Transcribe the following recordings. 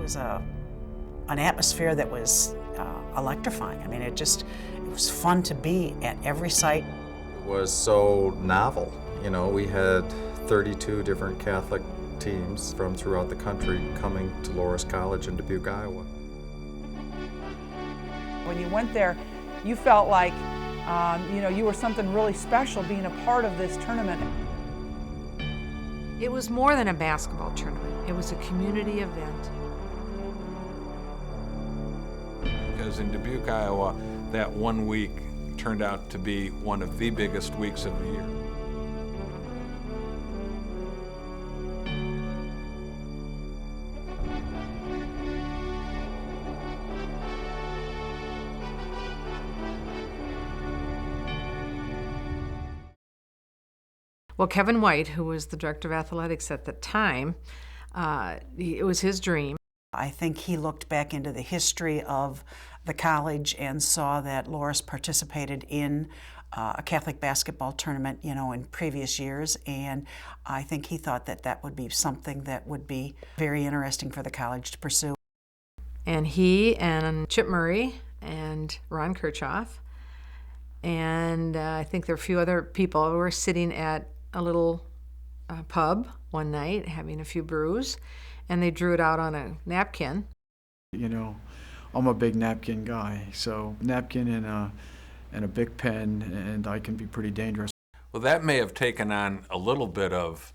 was an atmosphere that was electrifying. I mean, it was fun to be at every site. It was so novel. You know, we had 32 different Catholic teams from throughout the country coming to Loras College in Dubuque, Iowa. When you went there, you felt like you were something really special being a part of this tournament. It was more than a basketball tournament. It was a community event. Because in Dubuque, Iowa, that 1 week turned out to be one of the biggest weeks of the year. Well, Kevin White, who was the director of athletics at the time, it was his dream. I think he looked back into the history of the college and saw that Loras participated in a Catholic basketball tournament, in previous years, and I think he thought that that would be something that would be very interesting for the college to pursue. And he and Chip Murray and Ron Kirchhoff, and I think there were a few other people who were sitting at a little pub one night having a few brews, and they drew it out on a napkin. I'm a big napkin guy, so napkin and a big pen, and I can be pretty dangerous. Well, that may have taken on a little bit of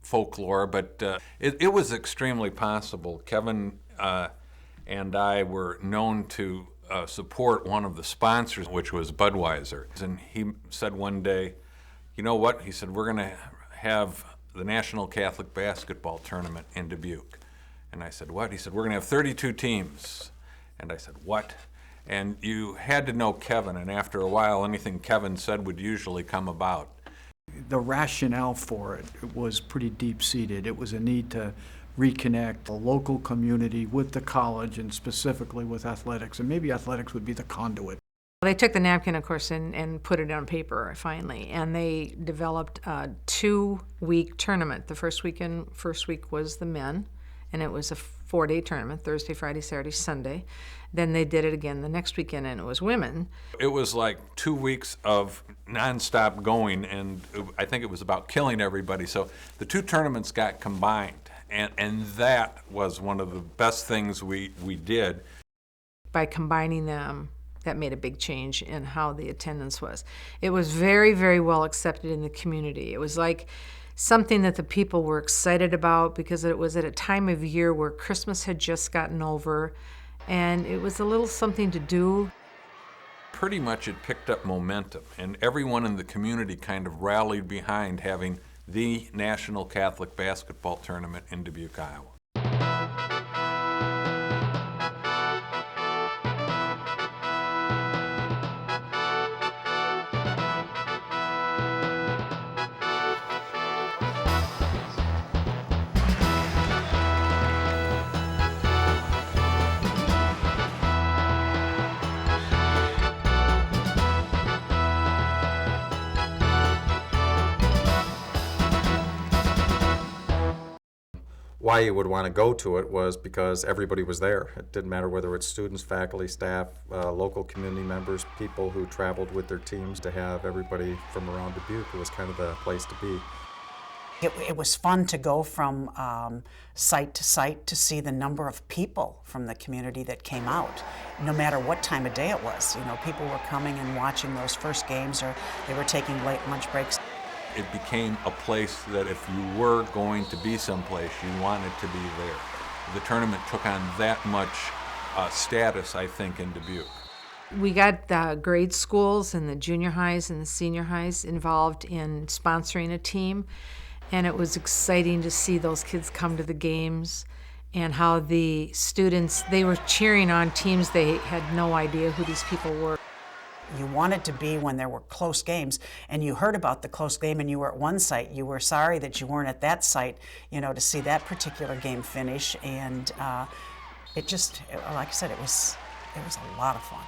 folklore, but it was extremely possible. Kevin and I were known to support one of the sponsors, which was Budweiser. And he said one day, you know what? He said, we're going to have the National Catholic Basketball Tournament in Dubuque. And I said, what? He said, we're going to have 32 teams. And I said, what? And you had to know Kevin, and after a while, anything Kevin said would usually come about. The rationale for it was pretty deep-seated. It was a need to reconnect the local community with the college and specifically with athletics, and maybe athletics would be the conduit. They took the napkin, of course, and put it on paper finally, and they developed a 2-week tournament. The first week was the men, and it was a 4-day tournament, Thursday, Friday, Saturday, Sunday. Then they did it again the next weekend, and it was women. It was like 2 weeks of nonstop going, and I think it was about killing everybody. So the two tournaments got combined. And that was one of the best things we did. By combining them, that made a big change in how the attendance was. It was very, very well accepted in the community. It was like something that the people were excited about because it was at a time of year where Christmas had just gotten over, and it was a little something to do. Pretty much it picked up momentum, and everyone in the community kind of rallied behind having the National Catholic Basketball Tournament in Dubuque, Iowa. Why you would want to go to it was because everybody was there. It didn't matter whether it's students, faculty, staff, local community members, people who traveled with their teams. To have everybody from around Dubuque, it was kind of the place to be. It was fun to go from site to site to see the number of people from the community that came out, no matter what time of day it was. People were coming and watching those first games, or they were taking late lunch breaks. It became a place that if you were going to be someplace, you wanted to be there. The tournament took on that much status, I think, in Dubuque. We got the grade schools and the junior highs and the senior highs involved in sponsoring a team, and it was exciting to see those kids come to the games and how the students, they were cheering on teams they had no idea who these people were. You wanted to be when there were close games, and you heard about the close game and you were at one site. You were sorry that you weren't at that site, to see that particular game finish. And it just, like I said, it was a lot of fun.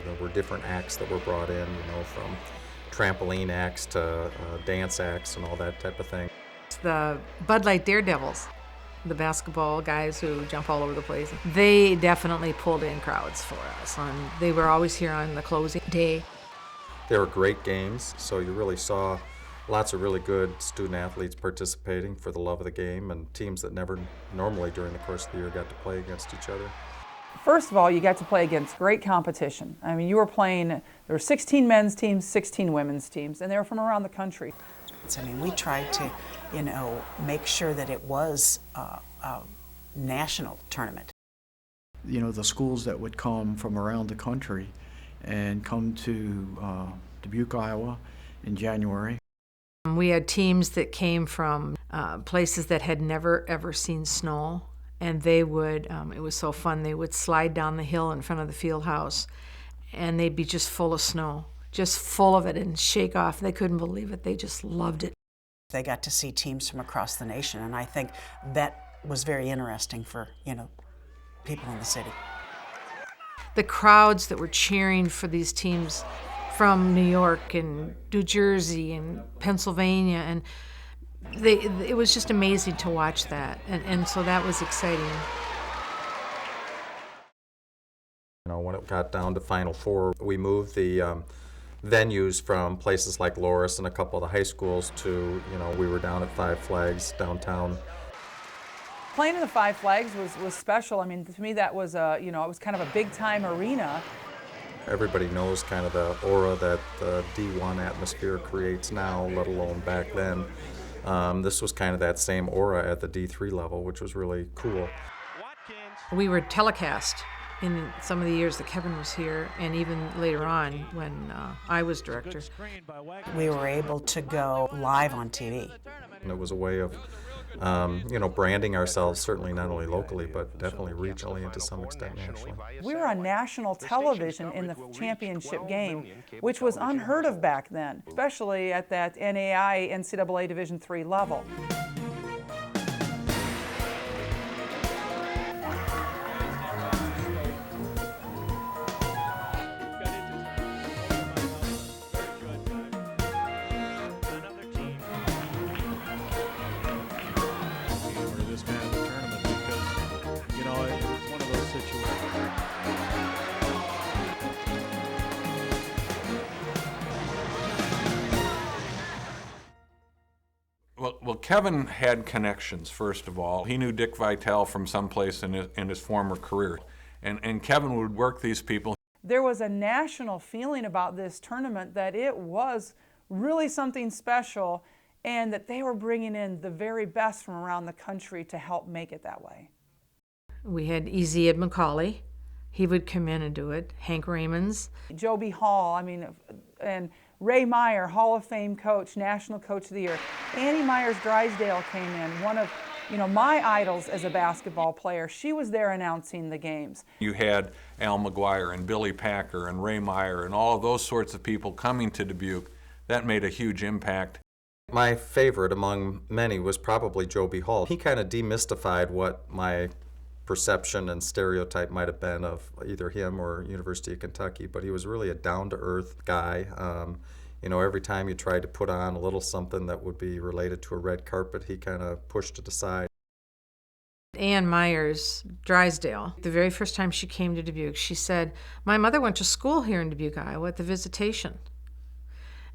There were different acts that were brought in, from trampoline acts to dance acts and all that type of thing. The Bud Light Daredevils the basketball guys who jump all over the place. They definitely pulled in crowds for us. They were always here on the closing day. They were great games, so you really saw lots of really good student athletes participating for the love of the game, and teams that never normally during the course of the year got to play against each other. First of all, you got to play against great competition. I mean, you were playing, there were 16 men's teams, 16 women's teams, and they were from around the country. I mean, we tried to, make sure that it was a national tournament. The schools that would come from around the country and come to Dubuque, Iowa in January. We had teams that came from places that had never ever seen snow, and they would, it was so fun, they would slide down the hill in front of the field house, and they'd be just full of snow, just full of it, and shake off. They couldn't believe it. They just loved it. They got to see teams from across the nation, and I think that was very interesting for, people in the city. The crowds that were cheering for these teams from New York and New Jersey and Pennsylvania, and it was just amazing to watch that, and so that was exciting. When it got down to Final Four, we moved the venues from places like Loras and a couple of the high schools to, we were down at Five Flags downtown. Playing in the Five Flags was special. I mean, to me that was it was kind of a big time arena. Everybody knows kind of the aura that the D1 atmosphere creates now, let alone back then. This was kind of that same aura at the D3 level, which was really cool. We were telecast in some of the years that Kevin was here, and even later on when I was director. We were able to go live on TV. And it was a way of, branding ourselves, certainly not only locally, but definitely regionally and to some extent nationally. We were on national television in the championship game, which was unheard of back then, especially at that NAI NCAA Division III level. Well, Kevin had connections, first of all. He knew Dick Vitale from someplace in his former career. And Kevin would work these people. There was a national feeling about this tournament that it was really something special, and that they were bringing in the very best from around the country to help make it that way. We had Easy Ed McCauley. He would come in and do it. Hank Raymonds. Joby Hall, and Ray Meyer, Hall of Fame coach, National Coach of the Year. Annie Myers-Drysdale came in, one of my idols as a basketball player. She was there announcing the games. You had Al McGuire and Billy Packer and Ray Meyer and all of those sorts of people coming to Dubuque. That made a huge impact. My favorite among many was probably Joby Hall. He kind of demystified what my perception and stereotype might have been of either him or University of Kentucky, but he was really a down-to-earth guy. Every time you tried to put on a little something that would be related to a red carpet, he kind of pushed it aside. Ann Myers-Drysdale, the very first time she came to Dubuque, she said, "My mother went to school here in Dubuque, Iowa at the Visitation."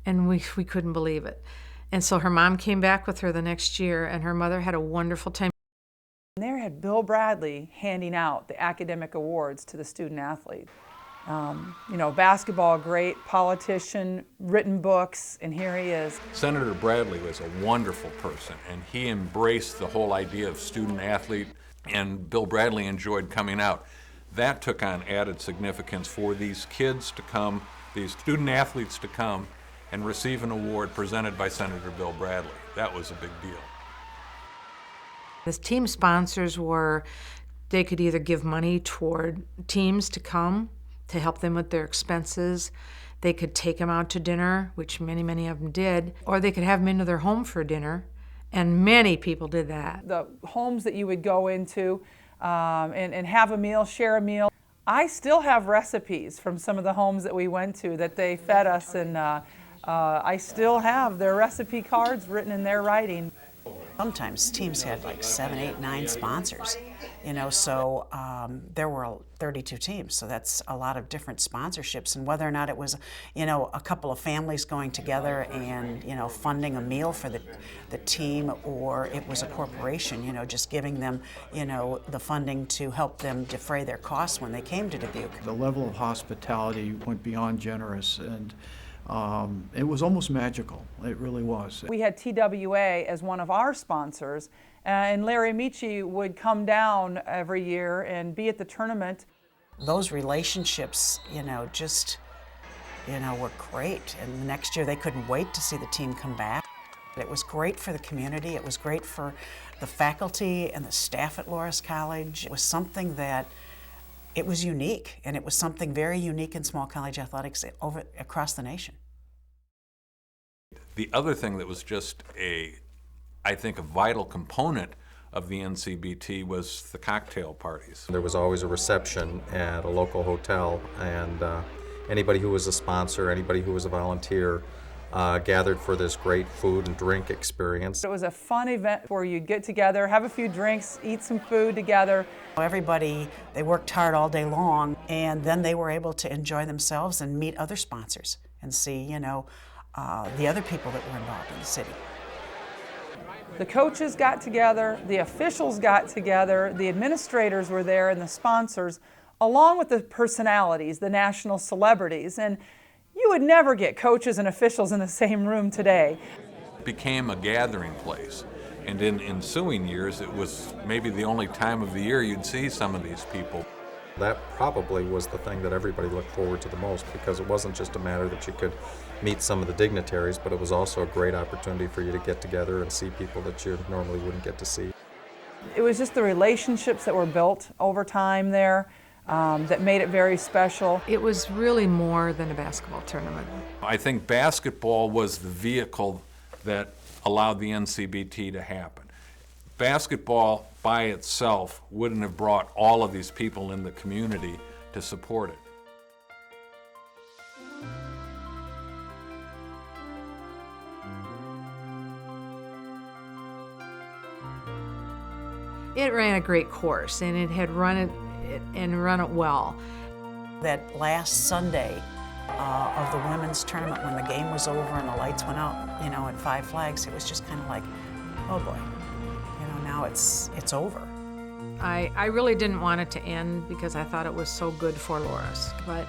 And we couldn't believe it. And so her mom came back with her the next year, and her mother had a wonderful time. And there had Bill Bradley handing out the academic awards to the student athlete. Basketball great, politician, written books, and here he is. Senator Bradley was a wonderful person, and he embraced the whole idea of student athlete, and Bill Bradley enjoyed coming out. That took on added significance for these kids to come, these student athletes to come and receive an award presented by Senator Bill Bradley. That was a big deal. The team sponsors they could either give money toward teams to come to help them with their expenses. They could take them out to dinner, which many, many of them did, or they could have them into their home for dinner, and many people did that. The homes that you would go into and have a meal, share a meal. I still have recipes from some of the homes that we went to that they fed us, and I still have their recipe cards written in their writing. Sometimes teams had like 7, 8, 9 sponsors, so there were 32 teams, so that's a lot of different sponsorships. And whether or not it was, a couple of families going together and, funding a meal for the team, or it was a corporation, just giving them, the funding to help them defray their costs when they came to Dubuque. The level of hospitality went beyond generous, and it was almost magical. It really was. We had TWA as one of our sponsors, and Larry Amici would come down every year and be at the tournament. Those relationships, were great. And the next year they couldn't wait to see the team come back. It was great for the community. It was great for the faculty and the staff at Loras College. It was something that it was unique, and it was something very unique in small college athletics across the nation. The other thing that was just I think a vital component of the NCBT was the cocktail parties. There was always a reception at a local hotel, and anybody who was a sponsor, anybody who was a volunteer, gathered for this great food and drink experience. It was a fun event where you'd get together, have a few drinks, eat some food together. Everybody, they worked hard all day long, and then they were able to enjoy themselves and meet other sponsors and see, the other people that were involved in the city. The coaches got together, the officials got together, the administrators were there, and the sponsors, along with the personalities, the national celebrities. And you would never get coaches and officials in the same room today. It became a gathering place. And in ensuing years, it was maybe the only time of the year you'd see some of these people. That probably was the thing that everybody looked forward to the most, because it wasn't just a matter that you could meet some of the dignitaries, but it was also a great opportunity for you to get together and see people that you normally wouldn't get to see. It was just the relationships that were built over time there that made it very special. It was really more than a basketball tournament. I think basketball was the vehicle that allowed the NCBT to happen. Basketball by itself wouldn't have brought all of these people in the community to support it. It ran a great course, and it had run it well. That last Sunday of the women's tournament, when the game was over and the lights went out, at Five Flags, it was just kind of like, oh boy, now it's over. I really didn't want it to end because I thought it was so good for Loras, but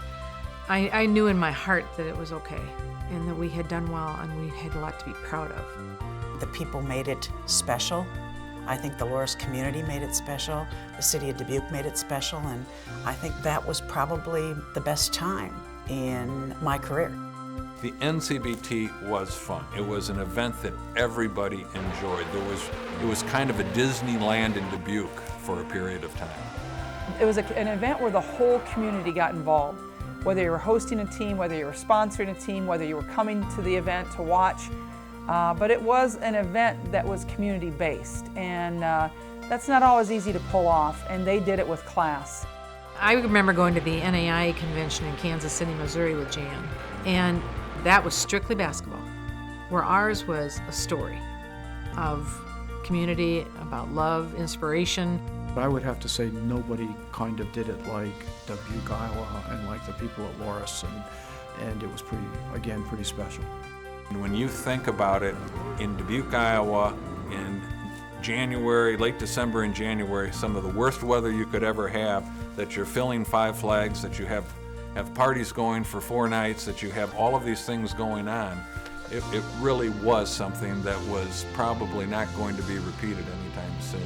I knew in my heart that it was okay and that we had done well and we had a lot to be proud of. The people made it special. I think the Loras community made it special. The city of Dubuque made it special, and I think that was probably the best time in my career. The NCBT was fun. It was an event that everybody enjoyed. It was kind of a Disneyland in Dubuque for a period of time. It was an event where the whole community got involved. Whether you were hosting a team, whether you were sponsoring a team, whether you were coming to the event to watch. But it was an event that was community-based, and that's not always easy to pull off, and they did it with class. I remember going to the NAIA convention in Kansas City, Missouri with Jan, and that was strictly basketball, where ours was a story of community, about love, inspiration. I would have to say nobody kind of did it like Dubuque, Iowa, and like the people at Loras, and it was pretty special. And when you think about it, in Dubuque, Iowa, in January, late December and January, some of the worst weather you could ever have, that you're filling Five Flags, that you have parties going for 4 nights, that you have all of these things going on, it really was something that was probably not going to be repeated anytime soon.